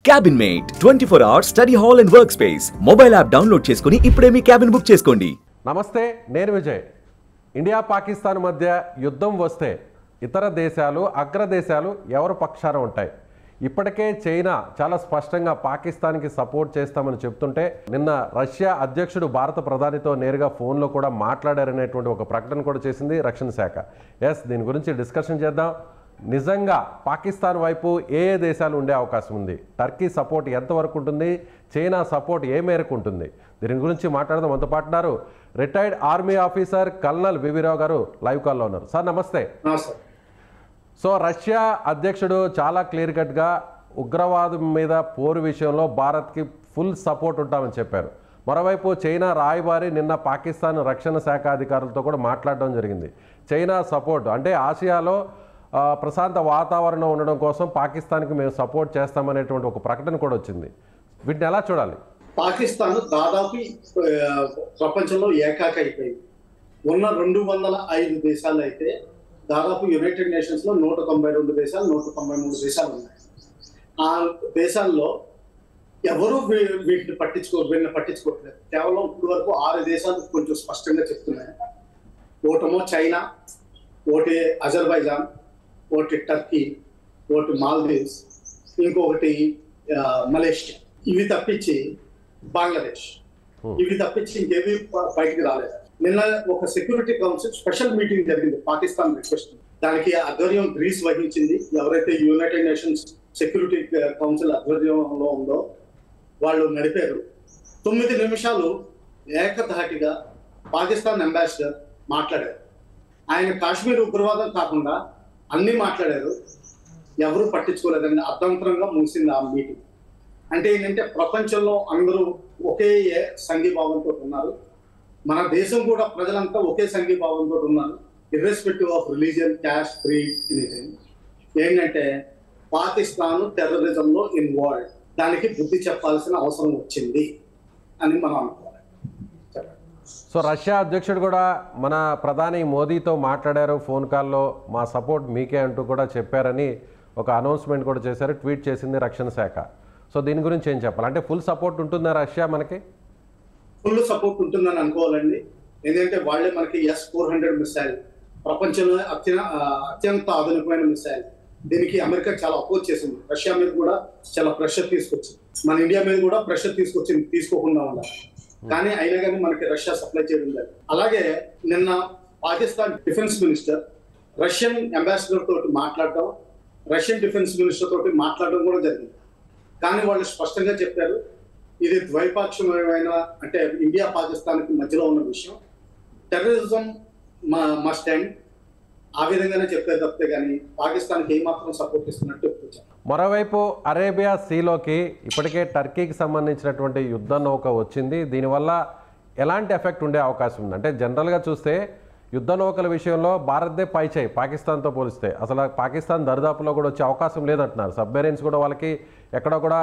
Cabin mate 24 hours study hall and work space mobile app download చేసుకుని ఇప్పుడే మీ cabin book చేసుకోండి. నమస్తే, నేను విజయ్. ఇండియా పాకిస్తాన్ మధ్య యుద్ధం వస్తే ఇతర దేశాలు అగ్రదేశాలు ఎవరు పక్షాన ఉంటాయి? ఇప్పటికే చైనా చాలా స్పష్టంగా పాకిస్తాన్కి సపోర్ట్ చేస్తామని చెప్తుంటే నిన్న రష్యా అధ్యక్షుడు భారత ప్రధానితో నేరుగా ఫోన్లో కూడా మాట్లాడారనేటువంటి ఒక ప్రకటన కూడా చేసింది రక్షణ శాఖ. దీని గురించి డిస్కషన్ చేద్దాం. నిజంగా పాకిస్తాన్ వైపు ఏ దేశాలు ఉండే అవకాశం ఉంది? టర్కీ సపోర్ట్ ఎంతవరకు ఉంటుంది? చైనా సపోర్ట్ ఏ మేరకు ఉంటుంది? దీని గురించి మాట్లాడదాం. మనతో పాటున్నారు retired army officer colonel V V Rao గారు లైవ్ కాల్లో ఉన్నారు. సార్ నమస్తే. సో రష్యా అధ్యక్షుడు చాలా క్లియర్ కట్గా ఉగ్రవాదం మీద పోరు విషయంలో భారత్కి ఫుల్ సపోర్ట్ ఉంటామని చెప్పారు. మరోవైపు చైనా రాయబారి నిన్న పాకిస్తాన్ రక్షణ శాఖ అధికారులతో కూడా మాట్లాడడం జరిగింది. చైనా సపోర్ట్ అంటే ఆసియాలో ప్రశాంత వాతావరణం ఉండడం కోసం పాకిస్తాన్కి మేము సపోర్ట్ చేస్తామనేటువంటి ఒక ప్రకటన కూడా వచ్చింది. వీటిని ఎలా చూడాలి? పాకిస్తాన్ దాదాపు ప్రపంచంలో ఏకాకి అయిపోయింది. ఉన్న 205 దేశాలు అయితే దాదాపు యునైటెడ్ నేషన్స్ లో 192 దేశాలు 193 దేశాలు ఉన్నాయి. ఆ దేశాల్లో ఎవరు వీటిని పట్టించుకోవట్లేదు. కేవలం ఇప్పటి వరకు 6 దేశాలు కొంచెం స్పష్టంగా చెప్తున్నాయి. ఒకటేమో చైనా, ఒకటి అజర్బైజాన్, ఒకటి టర్కీ, ఒకటి మాల్దీవ్స్, ఇంకొకటి మలేషియా. ఇవి తప్పించి బంగ్లాదేశ్, ఇవి తప్పించి ఇంకేవి బయటికి రాలేదు. నిన్న ఒక సెక్యూరిటీ కౌన్సిల్ స్పెషల్ మీటింగ్ జరిగింది పాకిస్తాన్ రిక్వెస్ట్. దానికి ఆధ్వర్యం గ్రీస్ వహించింది. ఎవరైతే యునైటెడ్ నేషన్స్ సెక్యూరిటీ కౌన్సిల్ ఆధ్వర్యంలో ఉందో వాళ్ళు నడిపారు. 9 నిమిషాలు ఏకధాటిగా పాకిస్తాన్ అంబాసిడర్ మాట్లాడారు. ఆయన కాశ్మీర్ ఉగ్రవాదం కాకుండా అన్ని మాట్లాడారు. ఎవరు పట్టించుకోలేదండి. అర్థంతరంగా ముగిసింది ఆ మీటింగ్. అంటే ఏంటంటే ప్రపంచంలో అందరూ ఒకే సంఘీభావంతో ఉన్నారు. మన దేశం కూడా ప్రజలంతా ఒకే సంఘీభావంతో ఉన్నారు. Irrespective of religion, caste, creed, anything. ఏంటంటే పాకిస్తాన్ టెర్రరిజంలో ఇన్వాల్వ్, దానికి బుద్ధి చెప్పాల్సిన అవసరం వచ్చింది అని మనం అనుకోవాలి. సో రష్యా అధ్యక్షుడు కూడా మన ప్రధాని మోదీతో మాట్లాడారు ఫోన్ కాల్లో. మా సపోర్ట్ మీకే అంటూ కూడా చెప్పారని ఒక అనౌన్స్మెంట్ కూడా చేశారు. ట్వీట్ చేసింది రక్షణ శాఖ. సో దీని గురించి ఏం చెప్పాలి? అంటే ఫుల్ సపోర్ట్ ఉంటుందా రష్యా మనకి? ఫుల్ సపోర్ట్ ఉంటుందని అనుకోవాలండి. ఎందుకంటే వాళ్ళే మనకి S-400 మిసైల్, ప్రపంచంలో అత్యంత ఆధునికమైన మిసైల్. దీనికి అమెరికా చాలా అపోజ్ చేసింది. రష్యా మీద కూడా చాలా ప్రెషర్ తీసుకొచ్చింది. మన ఇండియా మీద కూడా ప్రెషర్ తీసుకొచ్చింది, తీసుకోకుండా ఉండాలి. కానీ అయినా కానీ మనకి రష్యా సప్లై చేయడం లేదు. అలాగే నిన్న Pakistan defence minister Russian ambassador తోటి మాట్లాడడం, రష్యన్ డిఫెన్స్ మినిస్టర్ తోటి మాట్లాడడం కూడా జరిగింది. కానీ వాళ్ళు స్పష్టంగా చెప్పారు, ఇది ద్వైపాక్షికమైన అంటే ఇండియా పాకిస్తాన్ కి మధ్యలో ఉన్న విషయం. టెర్రరిజం మస్ట్ ఎండ్, ఆ విధంగానే చెప్పారు తప్పితే కానీ పాకిస్తాన్కి ఏమాత్రం సపోర్ట్ ఇస్తున్నట్టు చెప్పారు. మరోవైపు అరేబియా సీలోకి ఇప్పటికే టర్కీకి సంబంధించినటువంటి యుద్ధ నౌక వచ్చింది. దీనివల్ల ఎలాంటి ఎఫెక్ట్ ఉండే అవకాశం ఉంది? అంటే జనరల్గా చూస్తే యుద్ధ నౌకల విషయంలో భారత్దే పైచేయి పాకిస్తాన్తో పోలిస్తే. అసలు పాకిస్తాన్ దరిదాపులో కూడా వచ్చే అవకాశం లేదంటున్నారు. సబ్మెరైన్స్ కూడా వాళ్ళకి ఎక్కడ కూడా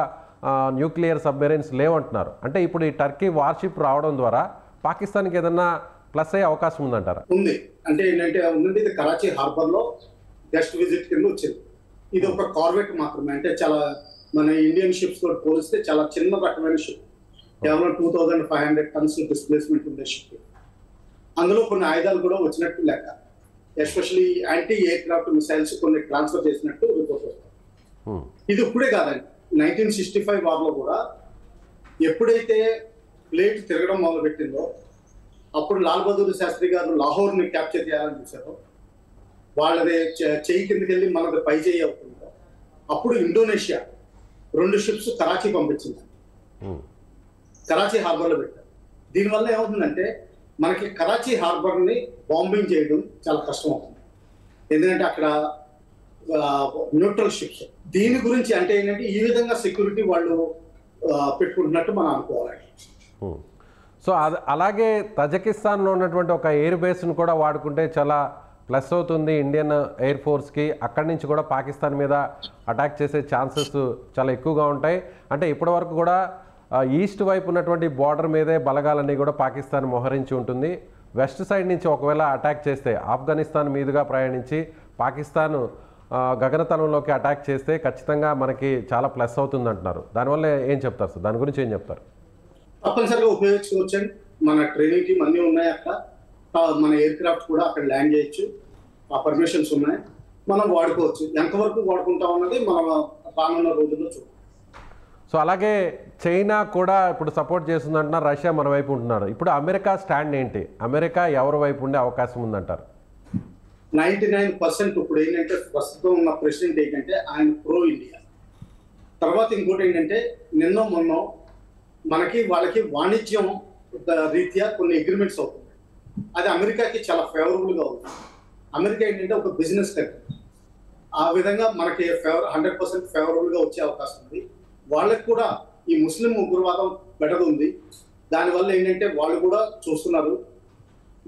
న్యూక్లియర్ సబ్మెరైన్స్ లేవంటున్నారు. అంటే ఇప్పుడు ఈ టర్కీ వార్షిప్ రావడం ద్వారా పాకిస్తాన్కి ఏదన్నా ప్లస్ అయ్యే అవకాశం ఉందంటారా? ఉంది. అంటే ఏంటంటే ఇది కరాచీ హార్బర్ లో గెస్ట్ విజిట్ కింద వచ్చింది. ఇది ఒక కార్వెట్ మాత్రమే. అంటే చాలా మన ఇండియన్ షిప్స్ తోటి పోలిస్తే చాలా చిన్న రకమైన షిప్. కేవలం 2500 టన్స్ డిస్ప్లేస్మెంట్ ఉండే షిప్. అందులో కొన్ని ఆయుధాలు కూడా వచ్చినట్టు లెక్క. Especially anti air craft missiles కొన్ని ట్రాన్స్ఫర్ చేసినట్టు రిపోర్ట్ వస్తాయి. ఇది ఇప్పుడే కాదండి, 1965 వార్లో కూడా ఎప్పుడైతే ప్లేట్ తిరగడం మొదలుపెట్టిందో అప్పుడు లాల్ బహదూర్ శాస్త్రి గారు లాహోర్ని క్యాప్చర్ చేయాలని చూశారు. వాళ్ళది చెయ్యి కిందకి వెళ్ళి మనది పై చేయి అవుతుందో అప్పుడు ఇండోనేషియా 2 షిప్స్ కరాచీ పంపించింది. కరాచీ హార్బర్లో పెట్టారు. దీనివల్ల ఏమవుతుందంటే మనకి కరాచీ హార్బర్ని బాంబింగ్ చేయడం చాలా కష్టం అవుతుంది. ఎందుకంటే అక్కడ న్యూట్రల్ షిప్స్. దీని గురించి అంటే ఏంటంటే ఈ విధంగా సెక్యూరిటీ వాళ్ళు పెట్టుకుంటున్నట్టు మనం అనుకోవాలి. సో అలాగే తజకిస్తాన్లో ఉన్నటువంటి ఒక ఎయిర్ బేస్ను కూడా వాడుకుంటే చాలా ప్లస్ అవుతుంది ఇండియన్ ఎయిర్ ఫోర్స్కి. అక్కడి నుంచి కూడా పాకిస్తాన్ మీద అటాక్ చేసే ఛాన్సెస్ చాలా ఎక్కువగా ఉంటాయి. అంటే ఇప్పటివరకు కూడా ఈస్ట్ వైపు ఉన్నటువంటి బార్డర్ మీదే బలగాలన్నీ కూడా పాకిస్తాన్ మోహరించి ఉంటుంది. వెస్ట్ సైడ్ నుంచి ఒకవేళ అటాక్ చేస్తే ఆఫ్ఘనిస్తాన్ మీదుగా ప్రయాణించి పాకిస్తాన్ గగనతలంలోకి అటాక్ చేస్తే ఖచ్చితంగా మనకి చాలా ప్లస్ అవుతుంది అంటున్నారు. దానివల్ల ఏం చెప్తారు సార్? దాని గురించి ఏం చెప్తారు? తప్పనిసరిగా ఉపయోగించుకోవచ్చండి. మన ట్రైనింగ్ టీమ్ అన్నీ ఉన్నాయి అక్కడ. మన ఎయిర్ క్రాఫ్ట్ కూడా అక్కడ ల్యాండ్ చేయొచ్చు. ఆ పర్మిషన్స్ ఉన్నాయి, మనం వాడుకోవచ్చు. ఎంతవరకు వాడుకుంటాం అన్నది మనం రానున్న రోజుల్లో చూడాలి. సో అలాగే చైనా కూడా ఇప్పుడు సపోర్ట్ చేస్తుందంటున్నారు, రష్యా మన వైపు ఉంటున్నారు. ఇప్పుడు అమెరికా స్టాండ్ ఏంటి? అమెరికా ఎవరి వైపు ఉండే అవకాశం ఉందంటారు? 99% ఇప్పుడు ఏంటంటే ప్రస్తుతం ఉన్న ప్రెసిడెంట్ ఏంటంటే ఆయన ప్రో ఇండియా. తర్వాత ఇంకోటి ఏంటంటే నిన్న మొన్న మనకి వాళ్ళకి వాణిజ్యం రీత్యా కొన్ని అగ్రిమెంట్స్ అవుతుంది. అది అమెరికాకి చాలా ఫేవరబుల్గా ఉంది. అమెరికా ఏంటంటే ఒక బిజినెస్ కంట్రీ. ఆ విధంగా మనకి 100% ఫేవరబుల్గా వచ్చే అవకాశం ఉంది. వాళ్ళకి కూడా ఈ ముస్లిం ఉగ్రవాదం బెటర్ ఉంది. దానివల్ల ఏంటంటే వాళ్ళు కూడా చూస్తున్నారు.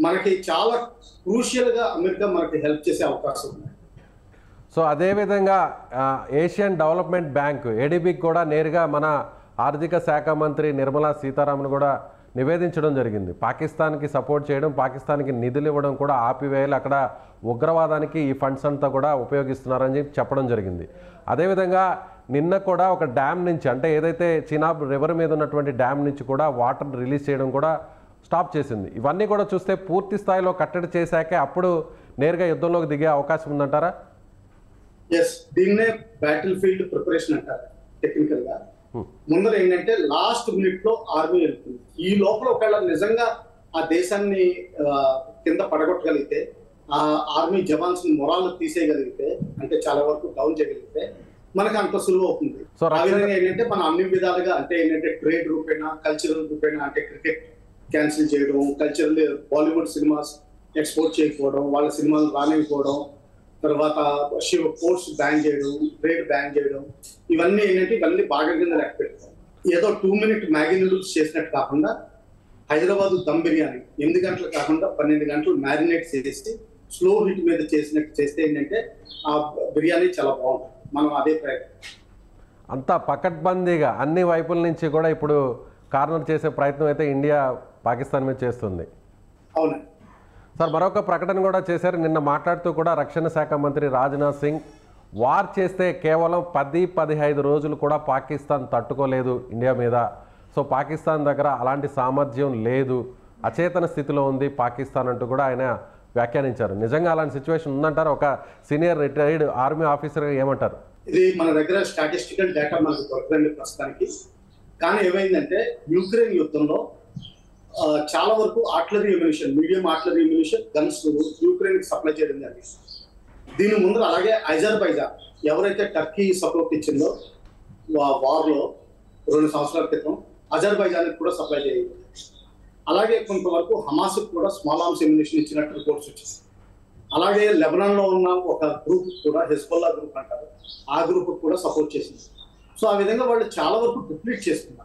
మనకి చాలా క్రూషియల్గా అమెరికా మనకి హెల్ప్ చేసే అవకాశం ఉంది. సో అదేవిధంగా ఏషియన్ డెవలప్మెంట్ బ్యాంక్ ఏడీబీకి కూడా నేరుగా మన ఆర్థిక శాఖ మంత్రి నిర్మలా సీతారామన్ కూడా నివేదించడం జరిగింది. పాకిస్తాన్కి సపోర్ట్ చేయడం, పాకిస్తాన్కి నిధులు ఇవ్వడం కూడా ఆపివేయాలి, అక్కడ ఉగ్రవాదానికి ఈ ఫండ్స్ అంతా కూడా ఉపయోగిస్తున్నారని చెప్పడం జరిగింది. అదేవిధంగా నిన్న కూడా ఒక డ్యామ్ నుంచి, అంటే ఏదైతే చినాబ్ రివర్ మీద ఉన్నటువంటి డ్యామ్ నుంచి కూడా వాటర్ రిలీజ్ చేయడం కూడా స్టాప్ చేసింది. ఇవన్నీ కూడా చూస్తే పూర్తి స్థాయిలో కట్టడి చేశాకే అప్పుడు నేరుగా యుద్ధంలోకి దిగే అవకాశం ఉందంటారా? ఎస్, దీన్నే బ్యాటిల్ ఫీల్డ్ ప్రిపరేషన్ అంటారు టెక్నికల్ గా. ముందర ఏంటంటే లాస్ట్ మినిట్ లో ఆర్మీ వెళ్తుంది. ఈ లోపల ఒకవేళ నిజంగా ఆ దేశాన్ని కింద పడగొట్టగలిగితే, ఆ ఆర్మీ జవాన్స్ మొరాలు తీసేయగలిగితే, అంటే చాలా వరకు డౌన్ చేయగలిగితే మనకు అంత సులువు అవుతుంది. ఆ విధంగా ఏంటంటే మనం అన్ని విధాలుగా, అంటే ఏంటంటే ట్రేడ్ రూపేనా, కల్చరల్ రూపేనా, అంటే క్రికెట్ క్యాన్సిల్ చేయడం, కల్చరల్ బాలీవుడ్ సినిమాస్ ఎక్స్పోర్ట్ చేయకపోవడం, వాళ్ళ సినిమాలు రానివ్వకపోవడం, తర్వాత పోర్ట్స్ బ్యాన్ చేయడం, ట్రేడ్ బ్యాన్ చేయడం, ఇవన్నీ ఏంటంటే ఇవన్నీ బాగా కింద లెక్క పెడతాం. ఏదో 2 minute మ్యాగీ నూడిల్స్ చేసినట్టు కాకుండా హైదరాబాద్ దమ్ బిర్యానీ 8 గంటలు కాకుండా 12 గంటలు మ్యారినేట్ చేసి స్లో హీట్ మీద చేసినట్టు చేస్తే ఏంటంటే ఆ బిర్యానీ చాలా బాగుంటుంది. మనం అదే ప్రయత్నం అంతా పకడ్బందీగా అన్ని వైపుల నుంచి కూడా ఇప్పుడు కార్నర్ చేసే ప్రయత్నం అయితే ఇండియా పాకిస్తాన్ మీద చేస్తుంది. అవునండి సార్, మరొక ప్రకటన కూడా చేశారు. నిన్న మాట్లాడుతూ కూడా రక్షణ శాఖ మంత్రి రాజ్నాథ్ సింగ్ వార్ చేస్తే కేవలం 10-15 రోజులు కూడా పాకిస్తాన్ తట్టుకోలేదు ఇండియా మీద. సో పాకిస్తాన్ దగ్గర అలాంటి సామర్థ్యం లేదు, అచేతన స్థితిలో ఉంది పాకిస్తాన్ అంటూ కూడా ఆయన వ్యాఖ్యానించారు. నిజంగా అలాంటి సిచ్యువేషన్ ఉందంటారు? ఒక సీనియర్ రిటైర్డ్ ఆర్మీ ఆఫీసర్గా ఏమంటారు? ఇది మన దగ్గర స్టాటిస్టికల్ డేటా మనకు దొరకదండి ప్రస్తుతానికి. కానీ ఏమైందంటే యుక్రెయిన్ యుద్ధంలో చాలా వరకు artillery ammunition, medium artillery ammunition guns Ukraine కి సప్లై చేయడం జరిగింది. దీని ముందు అలాగే అజర్బైజాన్ ఎవరైతే టర్కీ సపోర్ట్ ఇచ్చిందో వార్ లో 2 సంవత్సరాల క్రితం అజర్బైజాన్ కూడా సప్లై చేయాలి. అలాగే కొంతవరకు హమాస్ కూడా స్మాల్ ఆర్మ్స్ ఎమ్యునిషన్ ఇచ్చినట్టు రిపోర్ట్స్ వచ్చేసి, అలాగే లెబనాన్ లో ఉన్న ఒక గ్రూప్ కూడా హెజ్బొల్లా గ్రూప్ అంటారు, ఆ గ్రూప్ కూడా సపోర్ట్ చేసింది. సో ఆ విధంగా వాళ్ళు చాలా వరకు డిప్లీట్ చేస్తున్నారు.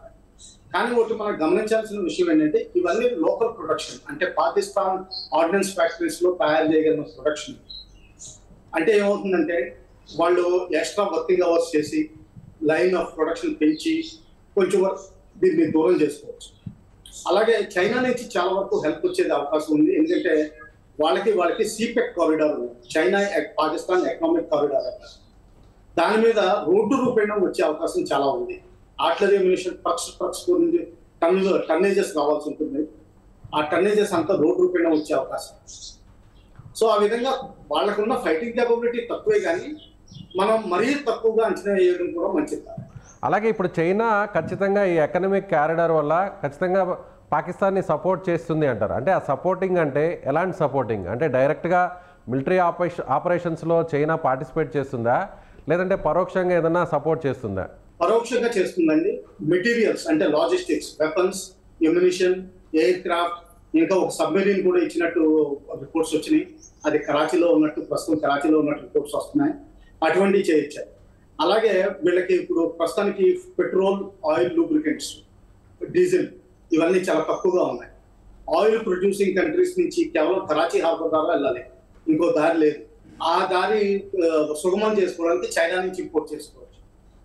కానీ ఒకటి మనం గమనించాల్సిన విషయం ఏంటంటే ఇవన్నీ లోకల్ ప్రొడక్షన్, అంటే పాకిస్తాన్ ఆర్డినెన్స్ ఫ్యాక్టరీస్ లో తయారు చేయగలిగిన ప్రొడక్షన్. అంటే ఏమవుతుందంటే వాళ్ళు ఎక్స్ట్రా వర్కింగ్ అవర్స్ చేసి లైన్ ఆఫ్ ప్రొడక్షన్ పెంచి కొంచెం వరకు దీన్ని దూరం చేసుకోవచ్చు. అలాగే చైనా నుంచి చాలా వరకు హెల్ప్ వచ్చేది అవకాశం ఉంది. ఎందుకంటే వాళ్ళకి సీపెక్ కారిడార్ ఉంది, చైనా పాకిస్తాన్ ఎకనామిక్ కారిడార్ అంటారు. దాని మీద రోడ్డు రూపేణా వచ్చే అవకాశం చాలా ఉంది. ఆర్టిలరీ ఎమ్యునిషన్ ట్రక్స్ గురించి టన్నేజెస్ రావాల్సి ఉంటుంది. ఆ టన్నేజెస్ అంతా రోడ్ రూపేణా వచ్చే అవకాశం. సో ఆ విధంగా వాళ్ళకున్న ఫైటింగ్ కేపబిలిటీ తక్కువే, కానీ మనం మరీ తక్కువగా అంచనా వేయడం కూడా మంచిది కాదు. అలాగే ఇప్పుడు చైనా ఖచ్చితంగా ఈ ఎకనామిక్ కారిడార్ వల్ల ఖచ్చితంగా పాకిస్తాన్ని సపోర్ట్ చేస్తుంది అంటారు. అంటే ఆ సపోర్టింగ్ అంటే ఎలాంటి సపోర్టింగ్? అంటే డైరెక్ట్గా మిలిటరీ ఆపరేషన్స్లో చైనా పార్టిసిపేట్ చేస్తుందా, లేదంటే పరోక్షంగా ఏదైనా సపోర్ట్ చేస్తుందా? పరోక్షంగా చేస్తుందండి. మెటీరియల్స్ అంటే logistics, weapons, ammunition, air craft, ఇంకా ఒక సబ్మెరీన్ కూడా ఇచ్చినట్టు రిపోర్ట్స్ వచ్చినాయి. అది కరాచీలో ఉన్నట్టు, ప్రస్తుతం కరాచీలో ఉన్నట్టు రిపోర్ట్స్ వస్తున్నాయి. అటువంటివి చేయొచ్చారు. అలాగే వీళ్ళకి ఇప్పుడు ప్రస్తుతానికి పెట్రోల్, ఆయిల్, లూబ్రికెంట్స్, డీజిల్ ఇవన్నీ చాలా తక్కువగా ఉన్నాయి. ఆయిల్ ప్రొడ్యూసింగ్ కంట్రీస్ నుంచి కేవలం కరాచీ హార్బర్ ద్వారా వెళ్ళాలి, ఇంకో దారి లేదు. ఆ దారి సుగమం చేసుకోవడానికి చైనా నుంచి ఇంపోర్ట్ చేసుకోవచ్చు.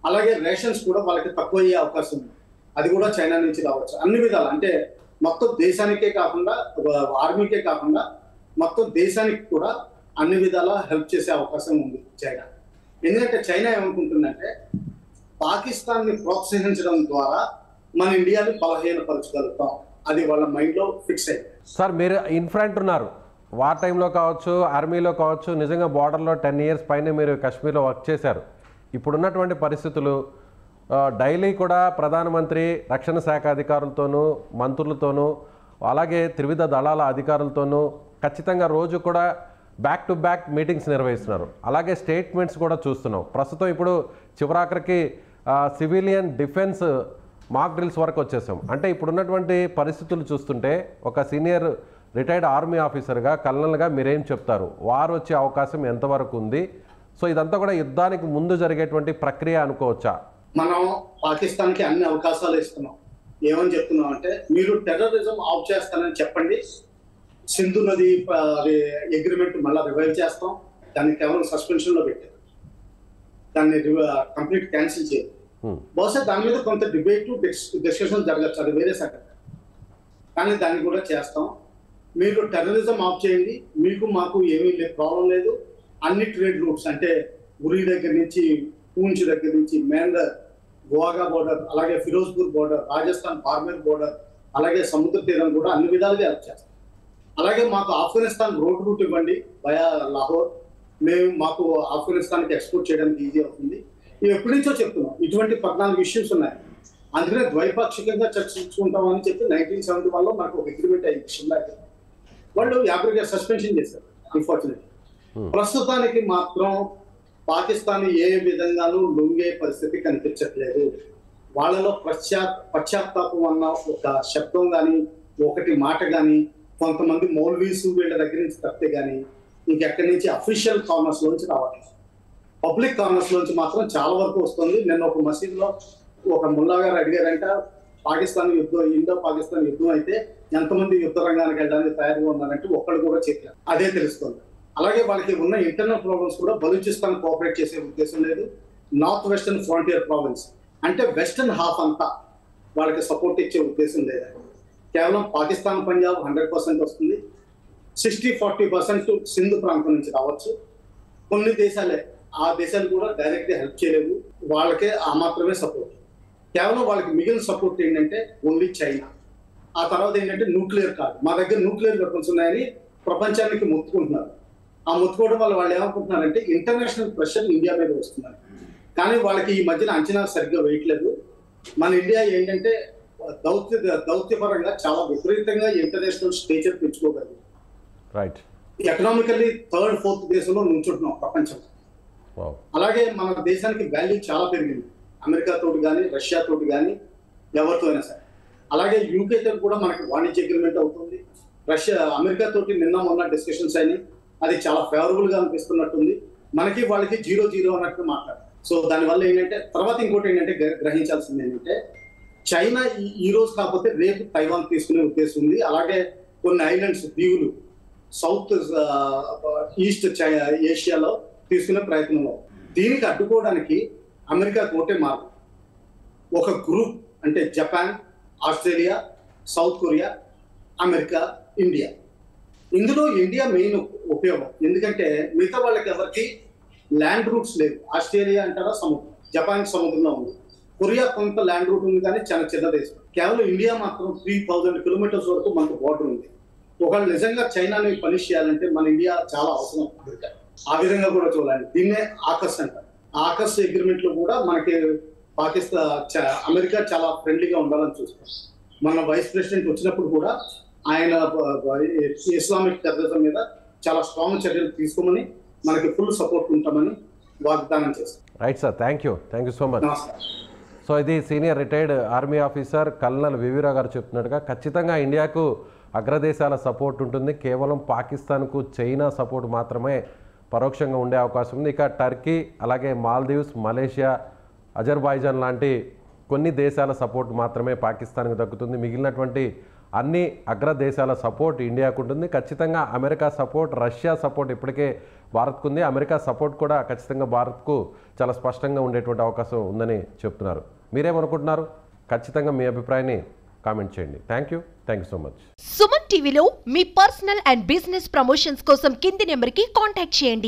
అలాగే రేషన్స్ కూడా వాళ్ళకి తక్కువ అయ్యే అవకాశం ఉంది, అది కూడా చైనా నుంచి రావచ్చు. అన్ని విధాలు అంటే మొత్తం దేశానికే కాకుండా, ఆర్మీకే కాకుండా మొత్తం దేశానికి కూడా అన్ని విధాలా హెల్ప్ చేసే అవకాశం ఉంది చైనా. ఎందుకంటే చైనా ఏమనుకుంటుందంటే పాకిస్తాన్ని ప్రోత్సహించడం ద్వారా మన ఇండియాని బలహీనపరచగలుగుతాం, అది వాళ్ళ మైండ్ లో ఫిక్స్ అయింది. సార్ మీరు ఇన్ఫ్రంట్ ఉన్నారు, వార్ టైంలో కావచ్చు, ఆర్మీలో కావచ్చు, నిజంగా బార్డర్లో 10 years పైన మీరు కాశ్మీర్లో వర్క్ చేశారు. ఇప్పుడున్నటువంటి పరిస్థితులు డైలీ కూడా ప్రధానమంత్రి రక్షణ శాఖ అధికారులతోనూ మంత్రులతోనూ అలాగే త్రివిధ దళాల అధికారులతోనూ ఖచ్చితంగా రోజు కూడా బ్యాక్ టు బ్యాక్ మీటింగ్స్ నిర్వహిస్తున్నారు. అలాగే స్టేట్మెంట్స్ కూడా చూస్తున్నాం. ప్రస్తుతం ఇప్పుడు చివరాఖరికి సివిలియన్ డిఫెన్స్ మాక్ డ్రిల్స్ వరకు వచ్చేసాం. అంటే ఇప్పుడున్నటువంటి పరిస్థితులు చూస్తుంటే ఒక సీనియర్ రిటైర్డ్ ఆర్మీ ఆఫీసర్గా కల్నల్గా మీరేం చెప్తారు? వార్ వచ్చే అవకాశం ఎంతవరకు ఉంది? సో ఇదంతా కూడా యుద్ధానికి ముందు జరిగేటువంటి ప్రక్రియ అనుకోవచ్చా? మనం పాకిస్తాన్కి అన్ని అవకాశాలు ఇస్తున్నాం. ఏమని చెప్తున్నాం అంటే, మీరు టెర్రరిజం ఆఫ్ చేస్తానని చెప్పండి, సింధు నది అగ్రిమెంట్ మళ్ళీ రివైవ్ చేస్తాం, దాన్ని కేవలం సస్పెన్షన్ లో పెట్టారు, దాన్ని కంప్లీట్ క్యాన్సిల్ చేయాలి. బహుశా దాని మీద కొంత డిబేట్ డిస్కషన్ జరగచ్చు, అది వేరే సంగతి, కానీ దాన్ని కూడా చేస్తాం. మీరు టెర్రరిజం ఆఫ్ చేయండి, మీకు మాకు ఏమీ ప్రాబ్లం లేదు. అన్ని ట్రేడ్ రూట్స్ అంటే ఉరి దగ్గర నుంచి, పూంచ్ దగ్గర నుంచి, మేందర్, గోవాగా బోర్డర్, అలాగే ఫిరోజ్పూర్ బోర్డర్, రాజస్థాన్ బార్మేర్ బోర్డర్, అలాగే సముద్ర తీరం కూడా అన్ని విధాలుగా హెల్ప్ చేస్తాం. అలాగే మాకు ఆఫ్ఘనిస్తాన్ రోడ్ రూట్ ఇవ్వండి వయా లాహోర్, మాకు ఆఫ్ఘనిస్తాన్కి ఎక్స్పోర్ట్ చేయడానికి ఈజీ అవుతుంది. ఇవి ఎప్పటి నుంచో చెప్తున్నాం. ఇటువంటి 14 ఇష్యూస్ ఉన్నాయి. అందుకనే ద్వైపాక్షికంగా చర్చించుకుంటామని చెప్పి 1971లో మనకు ఒక అగ్రిమెంట్ అయ్యింది షిమ్లా. వాళ్ళు 50 సస్పెన్షన్ చేశారు. అన్ఫార్చునేట్లీ ప్రస్తుతానికి మాత్రం పాకిస్తాన్ ఏ విధంగానూ లొంగే పరిస్థితి కనిపించట్లేదు. వాళ్ళలో పశ్చాత్తాపం అన్న ఒక శబ్దం కానీ, ఒకటి మాట కానీ, కొంతమంది మౌల్వీస్ వీళ్ళ దగ్గర నుంచి తప్పితే కానీ ఇంకెక్కడి నుంచి అఫీషియల్ కార్నర్స్ లోంచి రావట్లేదు. పబ్లిక్ కార్నర్స్ లోంచి మాత్రం చాలా వరకు వస్తుంది. నిన్న ఒక మసీదులో ఒక ముల్లా గారు అడిగారంట, పాకిస్తాన్ యుద్ధం, ఇండో పాకిస్తాన్ యుద్ధం అయితే ఎంతమంది యుద్ధ రంగానికి వెళ్ళడానికి తయారుగా ఉన్నారంటే ఒక్కళ్ళు కూడా చెప్పారు. అదే తెలుస్తుంది. అలాగే వాళ్ళకి ఉన్న ఇంటర్నల్ ప్రాబ్లమ్స్ కూడా బలూచిస్తాన్ కోఆపరేట్ చేసే ఉద్దేశం లేదు. నార్త్ వెస్టర్న్ ఫ్రాంటియర్ ప్రావిన్స్ అంటే వెస్టర్న్ హాఫ్ అంతా వాళ్ళకి సపోర్ట్ ఇచ్చే ఉద్దేశం లేదు. కేవలం పాకిస్తాన్ పంజాబ్ 100% వస్తుంది. 60-40% సింధు ప్రాంతం నుంచి రావచ్చు. కొన్ని దేశాలే, ఆ దేశాలు కూడా డైరెక్ట్ గా హెల్ప్ చేయలేవు. వాళ్ళకే ఆ మాత్రమే సపోర్ట్. కేవలం వాళ్ళకి మిగిలిన సపోర్ట్ ఏంటంటే ఓన్లీ చైనా. ఆ తర్వాత ఏంటంటే న్యూక్లియర్ కాదు, మా దగ్గర న్యూక్లియర్ వెపన్స్ ఉన్నాయని ప్రపంచానికి మొత్తుకుంటున్నారు. ఆ మొత్తుకోవడం వల్ల వాళ్ళు ఏమనుకుంటున్నారంటే ఇంటర్నేషనల్ ప్రెషర్ ఇండియా మీద వస్తున్నారు. కానీ వాళ్ళకి ఈ మధ్యన అంచనా సరిగ్గా వేయట్లేదు. మన ఇండియా ఏంటంటే దౌత్యపరంగా చాలా విపరీతంగా ఇంటర్నేషనల్ స్టేచర్ పెంచుకోగలదు. రైట్. ఎకనామికల్లీ 3rd, 4th దేశంలో నుంచుంటున్నాం ప్రపంచంలో. అలాగే మన దేశానికి వాల్యూ చాలా పెరిగింది, అమెరికా తోటి కానీ, రష్యా తోటి కానీ, ఎవరితో అయినా సరే. అలాగే యూకే తోటి కూడా మనకి వాణిజ్య అగ్రిమెంట్ అవుతుంది. అమెరికా తోటి నిన్న మొన్న డిస్కషన్స్ అయినాయి, అది చాలా ఫేవరబుల్ గా అనిపిస్తున్నట్టుంది. మనకి వాళ్ళకి 0-0 అన్నట్టు మాట్లాడారు. సో దానివల్ల ఏంటంటే, తర్వాత ఇంకోటి ఏంటంటే గ్రహించాల్సింది ఏంటంటే, చైనా ఈ రోజు కాకపోతే రేపు తైవాన్ తీసుకునే ఉద్దేశం ఉంది. అలాగే కొన్ని ఐలాండ్స్, దీవులు సౌత్ ఈస్ట్ ఏషియాలో తీసుకునే ప్రయత్నంలో. దీనికి అడ్డుకోవడానికి అమెరికా ఒకటే మార్గం, ఒక గ్రూప్ అంటే Japan, Australia, south Korea, America, India. ఇందులో ఇండియా మెయిన్ ఉపయోగం, ఎందుకంటే మిగతా వాళ్ళకి ఎవరికి ల్యాండ్ రూట్స్ లేవు. ఆస్ట్రేలియా అంటారా సముద్రం, జపాన్ సముద్రంలో ఉంది, కొరియా కొంత ల్యాండ్ రూట్ ఉంది కానీ చాలా చిన్న దేశం. కేవలం ఇండియా మాత్రం 3000 kilometers వరకు మనకు బార్డర్ ఉంది. ఒకవేళ నిజంగా చైనాని పనిష్ చేయాలంటే మన ఇండియా చాలా అవసరం అమెరికా. ఆ విధంగా కూడా చూడాలి. దీన్నే ఆకస్ అంటారు. ఆకస్ అగ్రిమెంట్ లో కూడా మనకి అమెరికా చాలా ఫ్రెండ్లీగా ఉండాలని చూస్తాం. మన వైస్ ప్రెసిడెంట్ వచ్చినప్పుడు కూడా ఆయన ఇస్లామిక్ టెర్రరిజం మీద చాలా స్ట్రాంగ్ చర్యలు తీసుకోమని, మనకి ఫుల్ సపోర్ట్ ఉంటామని వాగ్దానం చేస్తాం. Right sir, thank you so much. So ఇది senior retired army officer colonel V V Rao గారు చెప్తున్నట్టుగా ఖచ్చితంగా ఇండియాకు అగ్రదేశాల సపోర్ట్ ఉంటుంది. కేవలం పాకిస్తాన్కు చైనా సపోర్ట్ మాత్రమే పరోక్షంగా ఉండే అవకాశం ఉంది. ఇక టర్కీ, అలాగే మాల్దీవ్స్, మలేషియా, అజర్బైజాన్ లాంటి కొన్ని దేశాల సపోర్ట్ మాత్రమే పాకిస్తాన్కి దక్కుతుంది. మిగిలినటువంటి అన్ని అగ్రదేశాల సపోర్ట్ ఇండియాకు ఉంటుంది. ఖచ్చితంగా అమెరికా సపోర్ట్, రష్యా సపోర్ట్ ఇప్పటికే భారత్కు ఉంది. అమెరికా సపోర్ట్ కూడా ఖచ్చితంగా భారత్కు చాలా స్పష్టంగా ఉండేటువంటి అవకాశం ఉందని చెప్తున్నారు. మీరేమనుకుంటున్నారు? ఖచ్చితంగా మీ అభిప్రాయాన్ని కామెంట్ చేయండి. Thank you so much. Suman టీవీలో మీ పర్సనల్ అండ్ బిజినెస్ ప్రమోషన్స్ కోసం కింది నెంబర్కి కాంటాక్ట్ చేయండి.